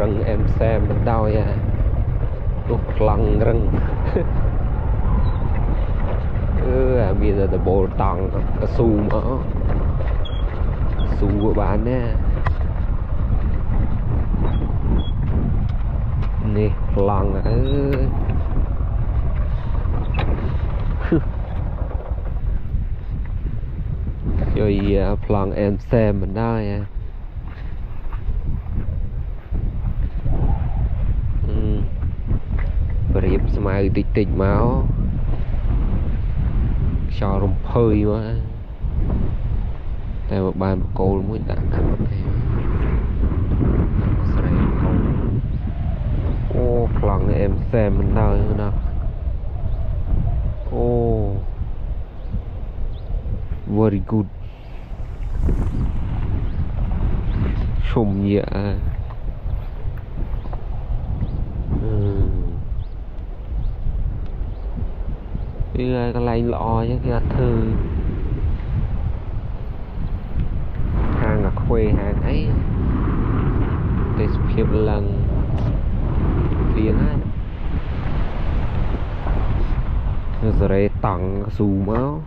rừng em xem mình đau nha lúc lăng rừng bây giờ bộ tặng cái xù mà xù của bạn nè nè lăng rồi plong em xem mình đây nha riệp smile tịch tịch máu cho rung hơi mà đây một bàn cô mới đã ô plong em xem mình đây nè ô very good sùng nhẹ cái lạnh lọ chứ cái thư hàng là khuê hàng ấy cái phiệp lần liền á rồi tặng xù máu